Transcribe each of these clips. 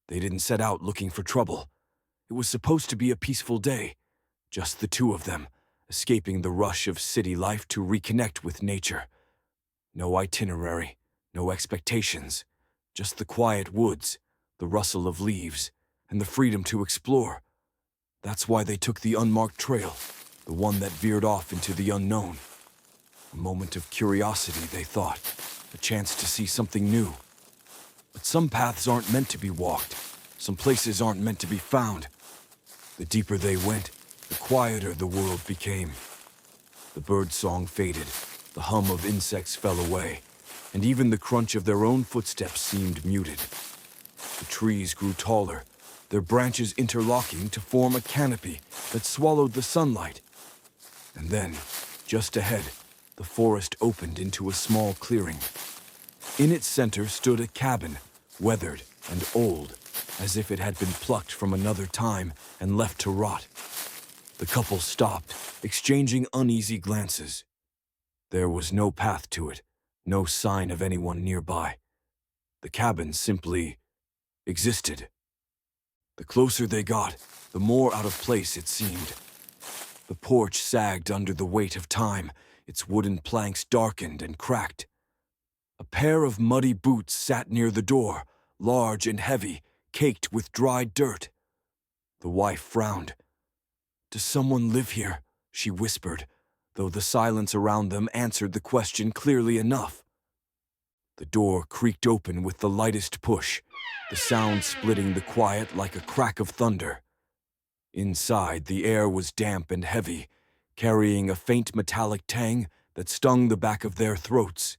They didn't set out looking for trouble. It was supposed to be a peaceful day, just the two of them, escaping the rush of city life to reconnect with nature. No itinerary, no expectations, just the quiet woods, the rustle of leaves, and the freedom to explore. That's why they took the unmarked trail, the one that veered off into the unknown. A moment of curiosity, they thought, a chance to see something new. But some paths aren't meant to be walked. Some places aren't meant to be found. The deeper they went, the quieter the world became. The birdsong faded, the hum of insects fell away, and even the crunch of their own footsteps seemed muted. The trees grew taller, their branches interlocking to form a canopy that swallowed the sunlight. And then, just ahead, the forest opened into a small clearing. In its center stood a cabin, weathered and old, as if it had been plucked from another time and left to rot. The couple stopped, exchanging uneasy glances. There was no path to it, no sign of anyone nearby. The cabin simply existed. The closer they got, the more out of place it seemed. The porch sagged under the weight of time, its wooden planks darkened and cracked. A pair of muddy boots sat near the door, large and heavy, caked with dried dirt. The wife frowned. "Does someone live here?" she whispered, though the silence around them answered the question clearly enough. The door creaked open with the lightest push, the sound splitting the quiet like a crack of thunder. Inside, the air was damp and heavy, carrying a faint metallic tang that stung the back of their throats.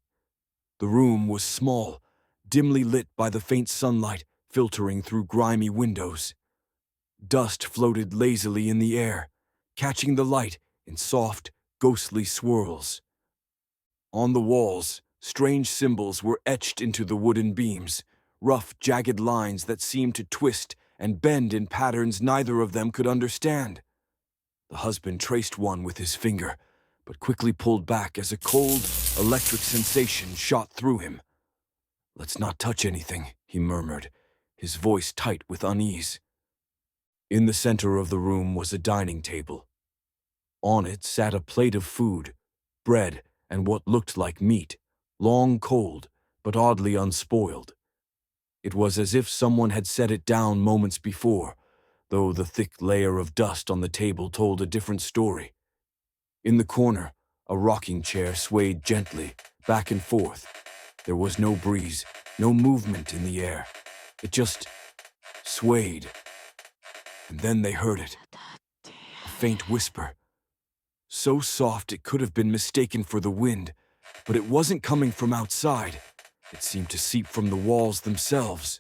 The room was small, dimly lit by the faint sunlight filtering through grimy windows. Dust floated lazily in the air, catching the light in soft, ghostly swirls. On the walls, strange symbols were etched into the wooden beams, rough, jagged lines that seemed to twist and bend in patterns neither of them could understand. The husband traced one with his finger, but quickly pulled back as a cold, electric sensation shot through him. "Let's not touch anything," he murmured, his voice tight with unease. In the center of the room was a dining table. On it sat a plate of food, bread and what looked like meat, long cold, but oddly unspoiled. It was as if someone had set it down moments before, though the thick layer of dust on the table told a different story. In the corner, a rocking chair swayed gently, back and forth. There was no breeze, no movement in the air. It just swayed. And then they heard it. A faint whisper. So soft it could have been mistaken for the wind, but it wasn't coming from outside. It seemed to seep from the walls themselves.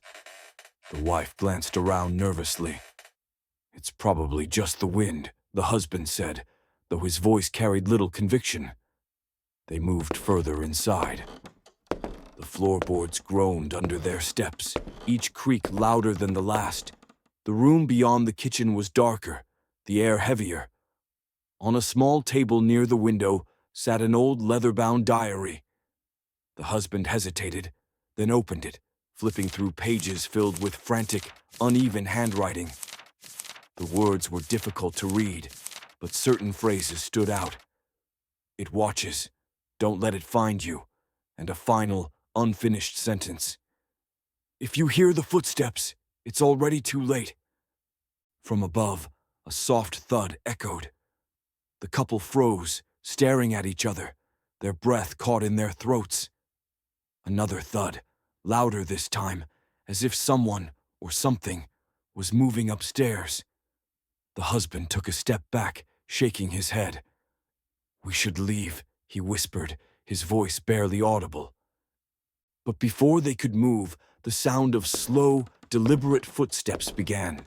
The wife glanced around nervously. "It's probably just the wind," the husband said, though his voice carried little conviction. They moved further inside. The floorboards groaned under their steps, each creak louder than the last. The room beyond the kitchen was darker, the air heavier. On a small table near the window sat an old leather-bound diary. The husband hesitated, then opened it, flipping through pages filled with frantic, uneven handwriting. The words were difficult to read, but certain phrases stood out. "It watches. Don't let it find you," and a final, unfinished sentence. "If you hear the footsteps, it's already too late." From above, a soft thud echoed. The couple froze, staring at each other, their breath caught in their throats. Another thud, louder this time, as if someone, or something, was moving upstairs. The husband took a step back, shaking his head. "We should leave," he whispered, his voice barely audible. But before they could move, the sound of slow, deliberate footsteps began.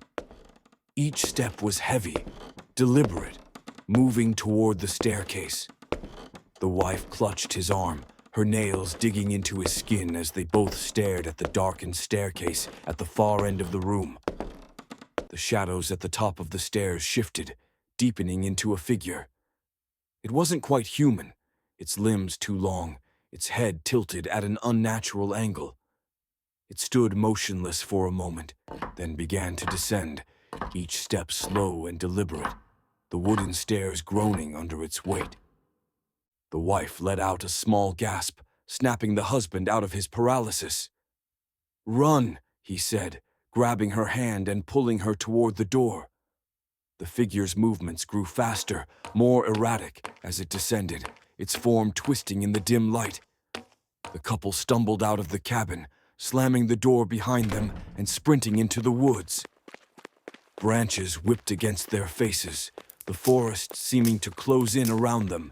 Each step was heavy, deliberate, moving toward the staircase. The wife clutched his arm, her nails digging into his skin as they both stared at the darkened staircase at the far end of the room. The shadows at the top of the stairs shifted, deepening into a figure. It wasn't quite human, its limbs too long, its head tilted at an unnatural angle. It stood motionless for a moment, then began to descend, each step slow and deliberate, the wooden stairs groaning under its weight. The wife let out a small gasp, snapping the husband out of his paralysis. "Run," he said, grabbing her hand and pulling her toward the door. The figure's movements grew faster, more erratic, as it descended, its form twisting in the dim light. The couple stumbled out of the cabin, slamming the door behind them and sprinting into the woods. Branches whipped against their faces, the forest seeming to close in around them.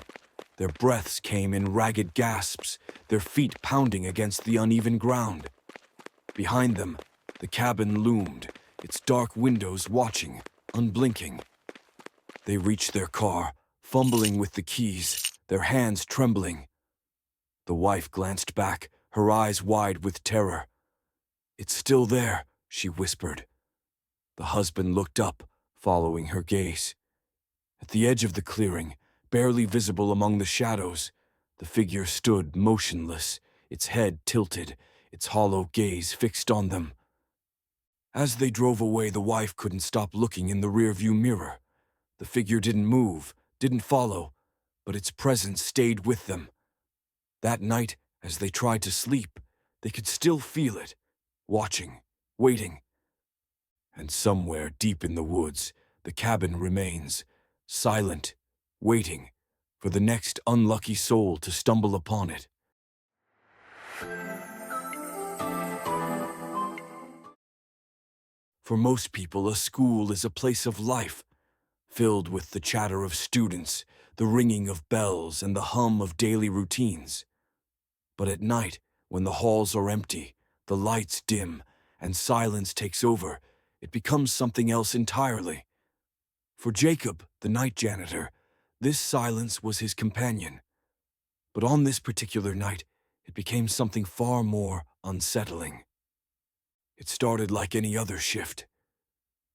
Their breaths came in ragged gasps, their feet pounding against the uneven ground. Behind them, the cabin loomed, its dark windows watching, unblinking. They reached their car, fumbling with the keys, their hands trembling. The wife glanced back, her eyes wide with terror. "It's still there," she whispered. The husband looked up, following her gaze. At the edge of the clearing, barely visible among the shadows, the figure stood motionless, its head tilted, its hollow gaze fixed on them. As they drove away, the wife couldn't stop looking in the rearview mirror. The figure didn't move, didn't follow, but its presence stayed with them. That night, as they tried to sleep, they could still feel it, watching, waiting. And somewhere deep in the woods, the cabin remains, silent, waiting for the next unlucky soul to stumble upon it. For most people, a school is a place of life, filled with the chatter of students, the ringing of bells, and the hum of daily routines. But at night, when the halls are empty, the lights dim, and silence takes over, it becomes something else entirely. For Jacob, the night janitor, this silence was his companion. But on this particular night, it became something far more unsettling. It started like any other shift.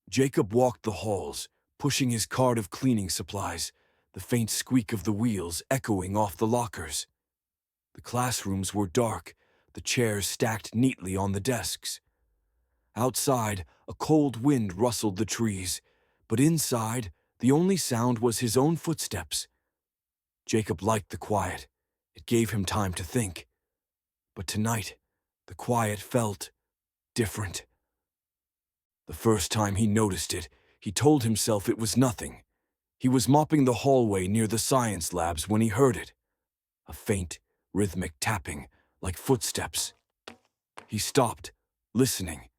Jacob walked the halls, pushing his cart of cleaning supplies, the faint squeak of the wheels echoing off the lockers. The classrooms were dark, the chairs stacked neatly on the desks. Outside, a cold wind rustled the trees, but inside, the only sound was his own footsteps. Jacob liked the quiet. It gave him time to think. But tonight, the quiet felt different. The first time he noticed it, he told himself it was nothing. He was mopping the hallway near the science labs when he heard it. A faint, rhythmic tapping, like footsteps. He stopped, listening.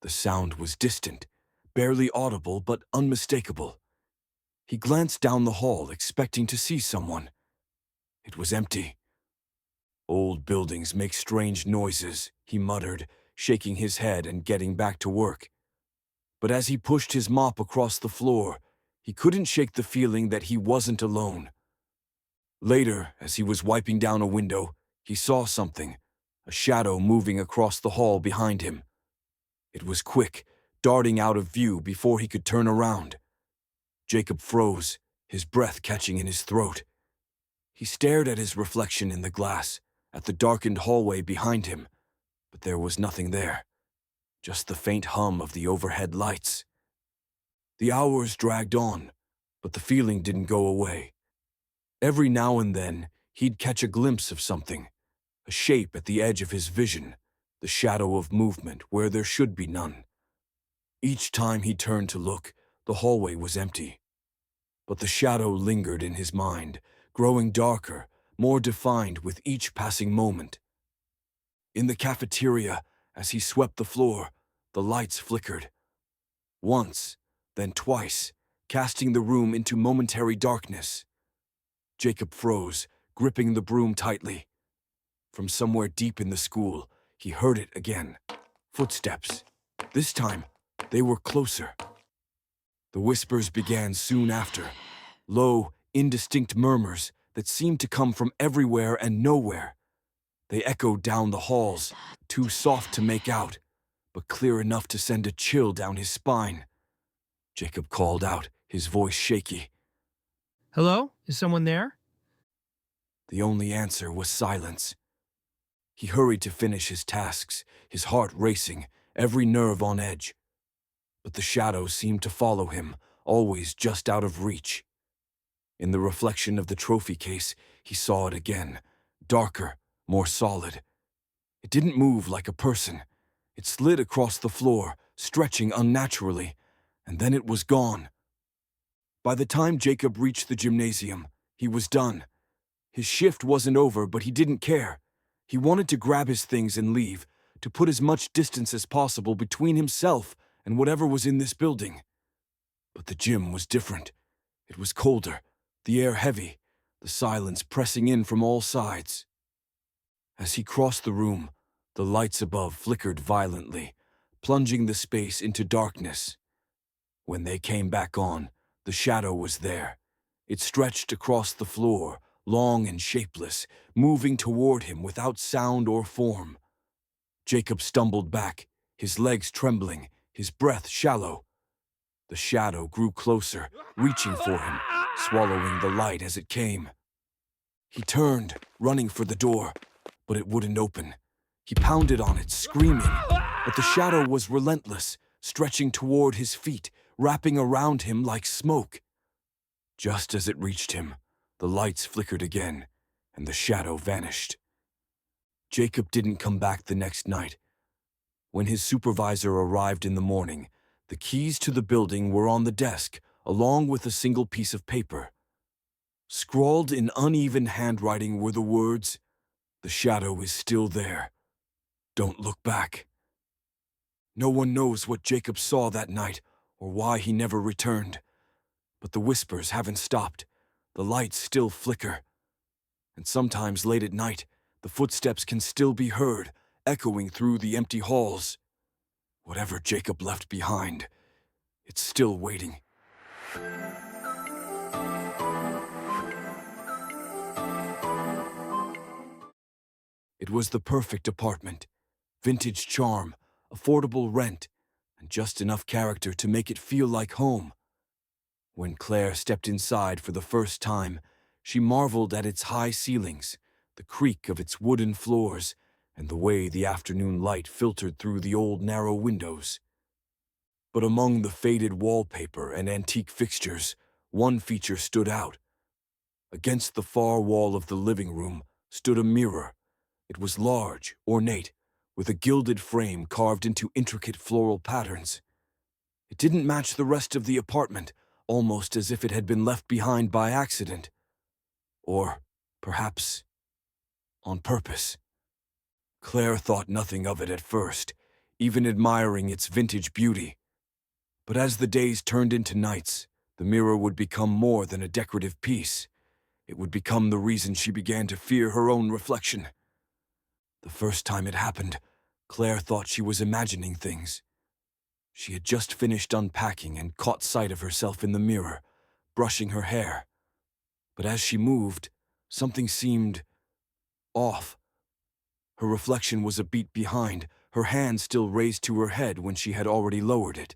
The sound was distant, barely audible but unmistakable. He glanced down the hall, expecting to see someone. It was empty. "Old buildings make strange noises," he muttered, shaking his head and getting back to work. But as he pushed his mop across the floor, he couldn't shake the feeling that he wasn't alone. Later, as he was wiping down a window, he saw something, a shadow moving across the hall behind him. It was quick, darting out of view before he could turn around. Jacob froze, his breath catching in his throat. He stared at his reflection in the glass, at the darkened hallway behind him, but there was nothing there, just the faint hum of the overhead lights. The hours dragged on, but the feeling didn't go away. Every now and then, he'd catch a glimpse of something, a shape at the edge of his vision, the shadow of movement where there should be none. Each time he turned to look, the hallway was empty. But the shadow lingered in his mind, growing darker, more defined with each passing moment. In the cafeteria, as he swept the floor, the lights flickered. Once, then twice, casting the room into momentary darkness. Jacob froze, gripping the broom tightly. From somewhere deep in the school, he heard it again. Footsteps. This time, they were closer. The whispers began soon after, low, indistinct murmurs that seemed to come from everywhere and nowhere. They echoed down the halls, too soft to make out, but clear enough to send a chill down his spine. Jacob called out, his voice shaky. "Hello? Is someone there?" The only answer was silence. He hurried to finish his tasks, his heart racing, every nerve on edge. But the shadow seemed to follow him, always just out of reach. In the reflection of the trophy case, he saw it again, darker, more solid. It didn't move like a person. It slid across the floor, stretching unnaturally, and then it was gone. By the time Jacob reached the gymnasium, he was done. His shift wasn't over, but he didn't care. He wanted to grab his things and leave, to put as much distance as possible between himself and whatever was in this building. But the gym was different. It was colder, the air heavy, the silence pressing in from all sides. As he crossed the room, the lights above flickered violently, plunging the space into darkness. When they came back on, the shadow was there. It stretched across the floor, long and shapeless, moving toward him without sound or form. Jacob stumbled back, his legs trembling, his breath shallow. The shadow grew closer, reaching for him, swallowing the light as it came. He turned, running for the door, but it wouldn't open. He pounded on it, screaming, but the shadow was relentless, stretching toward his feet, wrapping around him like smoke. Just as it reached him, the lights flickered again, and the shadow vanished. Jacob didn't come back the next night. When his supervisor arrived in the morning, the keys to the building were on the desk, along with a single piece of paper. Scrawled in uneven handwriting were the words, "The shadow is still there. Don't look back." No one knows what Jacob saw that night or why he never returned. But the whispers haven't stopped. The lights still flicker. And sometimes late at night, the footsteps can still be heard, echoing through the empty halls. Whatever Jacob left behind, it's still waiting. It was the perfect apartment. Vintage charm, affordable rent, and just enough character to make it feel like home. When Claire stepped inside for the first time, she marveled at its high ceilings, the creak of its wooden floors, and the way the afternoon light filtered through the old narrow windows. But among the faded wallpaper and antique fixtures, one feature stood out. Against the far wall of the living room stood a mirror. It was large, ornate, with a gilded frame carved into intricate floral patterns. It didn't match the rest of the apartment, almost as if it had been left behind by accident. Or, perhaps, on purpose. Claire thought nothing of it at first, even admiring its vintage beauty. But as the days turned into nights, the mirror would become more than a decorative piece. It would become the reason she began to fear her own reflection. The first time it happened, Claire thought she was imagining things. She had just finished unpacking and caught sight of herself in the mirror, brushing her hair. But as she moved, something seemed off. Her reflection was a beat behind, her hand still raised to her head when she had already lowered it.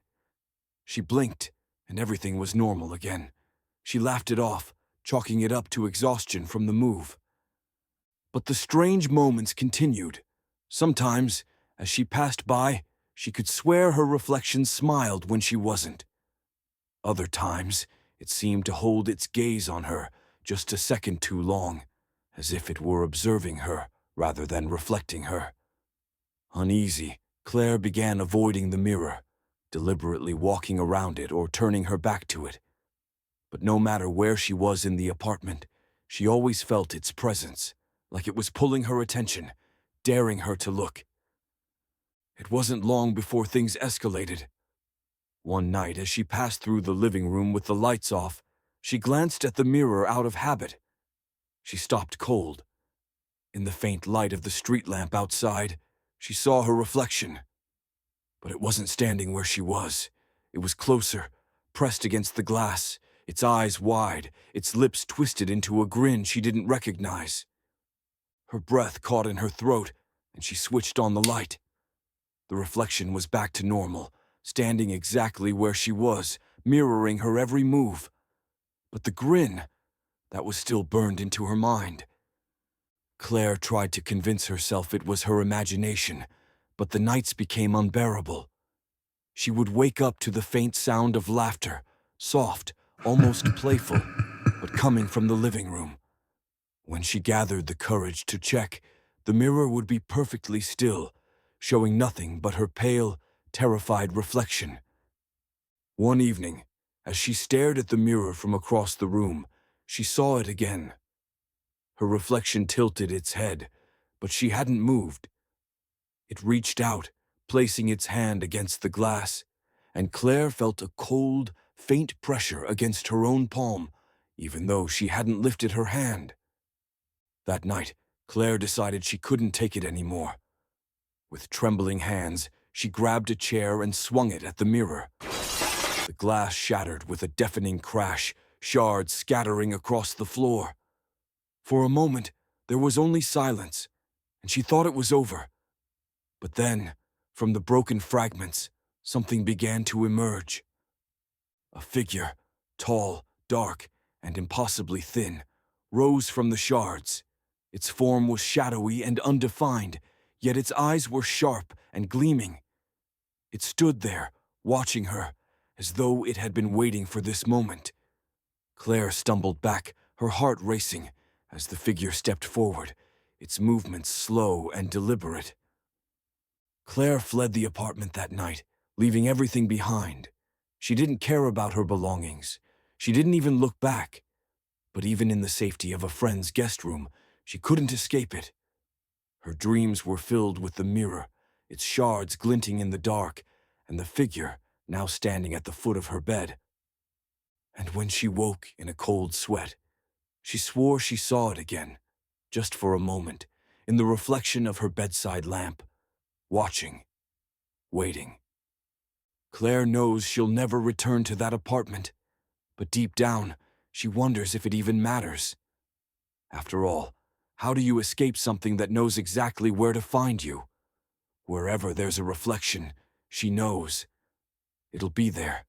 She blinked, and everything was normal again. She laughed it off, chalking it up to exhaustion from the move. But the strange moments continued. Sometimes, as she passed by, she could swear her reflection smiled when she wasn't. Other times, it seemed to hold its gaze on her just a second too long, as if it were observing her rather than reflecting her. Uneasy, Claire began avoiding the mirror, deliberately walking around it or turning her back to it. But no matter where she was in the apartment, she always felt its presence, like it was pulling her attention, daring her to look. It wasn't long before things escalated. One night, as she passed through the living room with the lights off, she glanced at the mirror out of habit. She stopped cold. In the faint light of the street lamp outside, she saw her reflection. But it wasn't standing where she was. It was closer, pressed against the glass, its eyes wide, its lips twisted into a grin she didn't recognize. Her breath caught in her throat, and she switched on the light. The reflection was back to normal, standing exactly where she was, mirroring her every move. But the grin, that was still burned into her mind. Claire tried to convince herself it was her imagination, but the nights became unbearable. She would wake up to the faint sound of laughter, soft, almost playful, but coming from the living room. When she gathered the courage to check, the mirror would be perfectly still, showing nothing but her pale, terrified reflection. One evening, as she stared at the mirror from across the room, she saw it again. Her reflection tilted its head, but she hadn't moved. It reached out, placing its hand against the glass, and Claire felt a cold, faint pressure against her own palm, even though she hadn't lifted her hand. That night, Claire decided she couldn't take it anymore. With trembling hands, she grabbed a chair and swung it at the mirror. The glass shattered with a deafening crash, shards scattering across the floor. For a moment, there was only silence, and she thought it was over. But then, from the broken fragments, something began to emerge. A figure, tall, dark, and impossibly thin, rose from the shards. Its form was shadowy and undefined, yet its eyes were sharp and gleaming. It stood there, watching her, as though it had been waiting for this moment. Claire stumbled back, her heart racing, as the figure stepped forward, its movements slow and deliberate. Claire fled the apartment that night, leaving everything behind. She didn't care about her belongings. She didn't even look back. But even in the safety of a friend's guest room, she couldn't escape it. Her dreams were filled with the mirror, its shards glinting in the dark, and the figure now standing at the foot of her bed. And when she woke in a cold sweat, she swore she saw it again, just for a moment, in the reflection of her bedside lamp, watching, waiting. Claire knows she'll never return to that apartment, but deep down, she wonders if it even matters. After all, how do you escape something that knows exactly where to find you? Wherever there's a reflection, she knows it'll be there.